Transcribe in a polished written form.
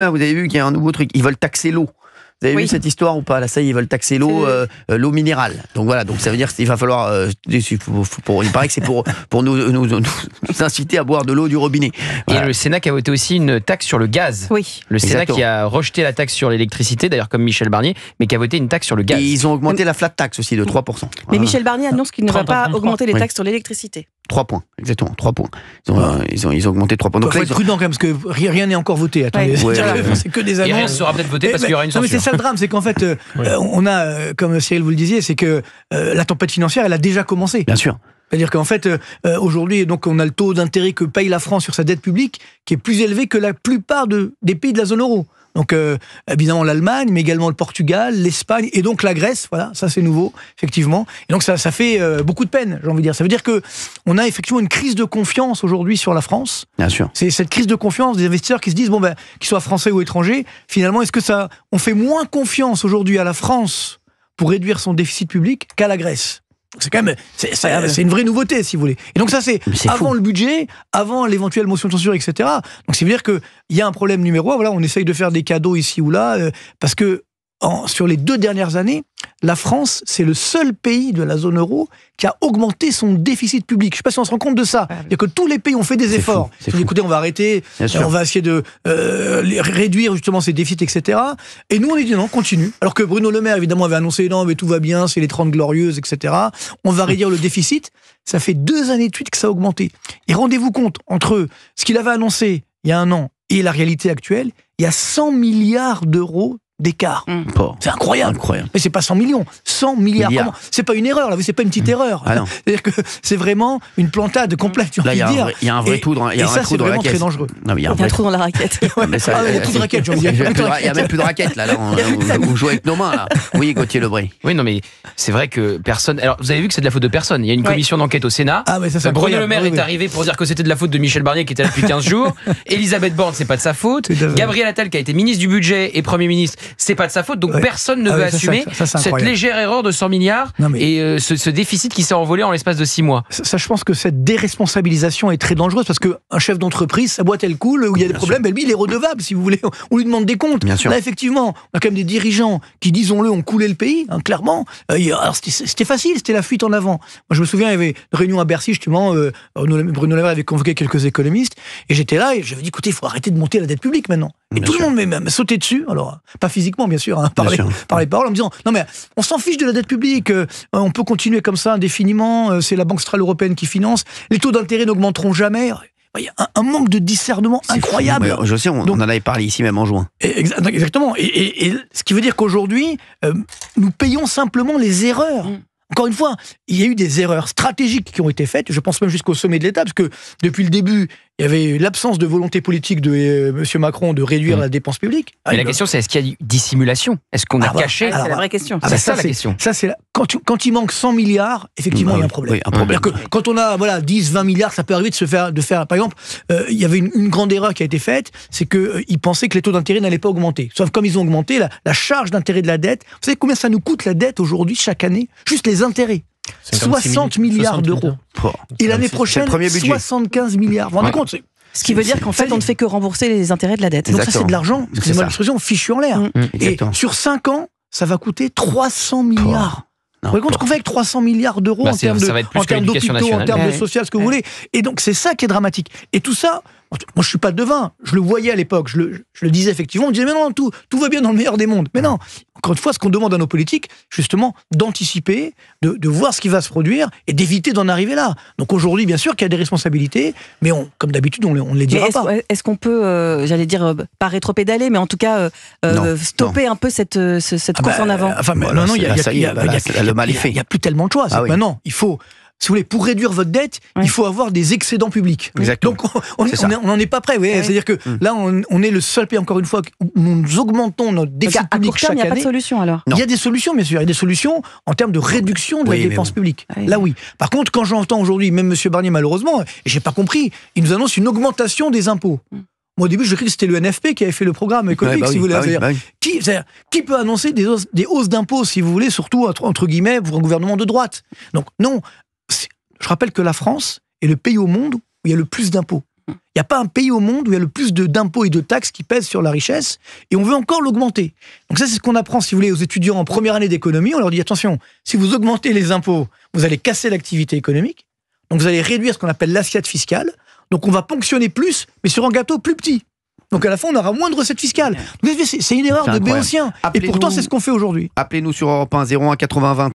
Là, vous avez vu qu'il y a un nouveau truc. Ils veulent taxer l'eau. Vous avez vu cette histoire ou pas? Là, ça y est, ils veulent taxer l'eau, l'eau minérale. Donc voilà, donc ça veut dire qu'il va falloir. Il paraît que c'est pour nous inciter à boire de l'eau du robinet. Voilà. Et le Sénat qui a voté aussi une taxe sur le gaz. Oui. Le Sénat qui a rejeté la taxe sur l'électricité, d'ailleurs comme Michel Barnier, mais qui a voté une taxe sur le gaz. Et ils ont augmenté la flat tax aussi de 3%. Mais Michel Barnier annonce qu'il ne va pas augmenter les taxes oui. sur l'électricité. 3 points, exactement, 3 points. Ils ont augmenté 3 points. Donc il faut être prudent quand même, parce que rien n'est encore voté. Attendez, c'est que des annonces. Et rien ne sera peut-être voté parce qu'il y aura une censure. Non, mais c'est ça le drame, c'est qu'en fait, on a, comme Cyril vous le disiez, c'est que la tempête financière, elle a déjà commencé. Bien sûr. C'est-à-dire qu'en fait, aujourd'hui, donc, on a le taux d'intérêt que paye la France sur sa dette publique qui est plus élevé que la plupart des pays de la zone euro. Donc, évidemment, l'Allemagne, mais également le Portugal, l'Espagne et donc la Grèce. Voilà, ça c'est nouveau, effectivement. Et donc, ça fait beaucoup de peine, j'ai envie de dire. Ça veut dire qu'on a effectivement une crise de confiance aujourd'hui sur la France. Bien sûr. C'est cette crise de confiance des investisseurs qui se disent, qu'ils soient français ou étrangers, finalement, est-ce que on fait moins confiance aujourd'hui à la France pour réduire son déficit public qu'à la Grèce? C'est quand même, c'est une vraie nouveauté, si vous voulez. Et donc ça, c'est avant le budget, avant l'éventuelle motion de censure, etc. Donc ça veut dire qu'il y a un problème numéro 1. Voilà, on essaye de faire des cadeaux ici ou là, parce que sur les 2 dernières années, la France, c'est le seul pays de la zone euro qui a augmenté son déficit public. Je ne sais pas si on se rend compte de ça. C'est-à-dire que tous les pays ont fait des efforts. Écoutez, on va arrêter, on va essayer de réduire justement ces déficits, etc. Et nous, on a dit non, continue. Alors que Bruno Le Maire, évidemment, avait annoncé non, mais tout va bien, c'est les 30 glorieuses, etc. On va réduire le déficit. Ça fait 2 années de suite que ça a augmenté. Et rendez-vous compte, entre ce qu'il avait annoncé il y a 1 an et la réalité actuelle, il y a 100 milliards d'euros d'écart. C'est incroyable. Mais c'est pas 100 millions, 100 milliards. C'est pas une erreur, là, c'est pas une petite erreur. Ah non. C'est-à-dire que c'est vraiment une plantade complète. Là, il y a un vrai trou dans la raquette. Et ça, c'est vraiment très dangereux. Il y a un trou dans la raquette. Il y a plus de raquette, j'ai envie de dire. Il y a même plus de raquette, là. On joue avec nos mains, là. Oui, Gauthier Lebray. Oui, non, mais c'est vrai que personne. Alors, vous avez vu que c'est de la faute de personne. Il y a une commission d'enquête au Sénat. Ah, mais ça, c'est Bruno Le Maire est arrivé pour dire que c'était de la faute de Michel Barnier qui était là depuis 15 jours. Elisabeth Borne, c'est pas de sa faute. Gabriel Attal, qui a été ministre du budget et Premier ministre, c'est pas de sa faute. Donc personne ne veut assumer cette légère erreur de 100 milliards et ce déficit qui s'est envolé en l'espace de 6 mois. Ça, je pense que cette déresponsabilisation est très dangereuse parce qu'un chef d'entreprise, sa boîte elle coule, où il y a des problèmes, lui il est redevable si vous voulez, on lui demande des comptes. Là effectivement, on a quand même des dirigeants qui, disons-le, ont coulé le pays, clairement. Alors c'était facile, c'était la fuite en avant. Moi je me souviens, il y avait une réunion à Bercy justement, Bruno Le Maire avait convoqué quelques économistes et j'étais là et j'avais dit écoutez, il faut arrêter de monter la dette publique maintenant. Et tout le monde m'a sauté dessus, alors pas physiquement bien sûr, par les paroles, en me disant non mais on s'en fiche de la dette publique, on peut continuer comme ça indéfiniment, c'est la Banque centrale européenne qui finance, les taux d'intérêt n'augmenteront jamais. Il y a un manque de discernement incroyable. Je sais, on en avait parlé ici même en juin. Exactement. Et ce qui veut dire qu'aujourd'hui, nous payons simplement les erreurs. Encore une fois, il y a eu des erreurs stratégiques qui ont été faites, je pense même jusqu'au sommet de l'État, parce que depuis le début, il y avait l'absence de volonté politique de M. Macron de réduire la dépense publique. Mais la question, c'est est-ce qu'il y a eu dissimulation? Est-ce qu'on a caché? C'est la vraie question. C'est ça la question. Quand il manque 100 milliards, effectivement, il y a un problème. Oui, un problème. Quand on a 10, 20 milliards, ça peut arriver de faire par exemple, il y avait une grande erreur qui a été faite, c'est qu'ils pensaient que les taux d'intérêt n'allaient pas augmenter. Sauf comme ils ont augmenté, la charge d'intérêt de la dette, vous savez combien ça nous coûte la dette aujourd'hui, chaque année? Juste les intérêts. 60 milliards d'euros. Et l'année prochaine, 75 milliards. Vous vous rendez compte? Ce qui veut dire qu'en fait, on ne fait que rembourser les intérêts de la dette. Donc ça, c'est de l'argent, excusez-moi l'expression, fichu en l'air. Et sur 5 ans, ça va coûter 300 milliards. Vous voyez compte ce qu'on fait avec 300 milliards d'euros en termes d'hôpitaux, en termes de social, ce que vous voulez. Et donc, c'est ça qui est dramatique. Et tout ça, moi, je ne suis pas devin. Je le voyais à l'époque. Je le disais effectivement. On disait, mais non, tout va bien dans le meilleur des mondes. Mais non. Encore une fois, ce qu'on demande à nos politiques, justement, d'anticiper, de voir ce qui va se produire et d'éviter d'en arriver là. Donc aujourd'hui, bien sûr qu'il y a des responsabilités, mais comme d'habitude, on ne les dira pas. Est-ce qu'on peut, j'allais dire, pas rétropédaler, mais en tout cas, stopper un peu cette course en avant? Non, le mal est fait. Il n'y a plus tellement de choix. Maintenant, il faut... Si vous voulez, pour réduire votre dette, il faut avoir des excédents publics. Exactement. Donc, on n'en est pas prêt. C'est-à-dire que là, on est le seul pays, encore une fois, où nous augmentons notre déficit public chaque année. Il n'y a pas de solution, alors? Il y a des solutions, bien sûr. Il y a des solutions en termes de réduction de la dépense publique. Là, oui. Par contre, quand j'entends aujourd'hui, même M. Barnier, malheureusement, et j'ai pas compris, il nous annonce une augmentation des impôts. Moi, au début, je croyais que c'était le NFP qui avait fait le programme économique, si vous voulez. Qui peut annoncer des hausses d'impôts, si vous voulez, surtout, entre guillemets, pour un gouvernement de droite? Donc, non. Je rappelle que la France est le pays au monde où il y a le plus d'impôts. Il n'y a pas un pays au monde où il y a le plus d'impôts et de taxes qui pèsent sur la richesse, et on veut encore l'augmenter. Donc ça, c'est ce qu'on apprend, si vous voulez, aux étudiants en première année d'économie. On leur dit, attention, si vous augmentez les impôts, vous allez casser l'activité économique, donc vous allez réduire ce qu'on appelle l'assiette fiscale, donc on va ponctionner plus, mais sur un gâteau plus petit. Donc à la fin, on aura moins de recettes fiscales. C'est une erreur de béotien. Et pourtant, c'est ce qu'on fait aujourd'hui. Appelez-nous sur Europe 1 01 80 20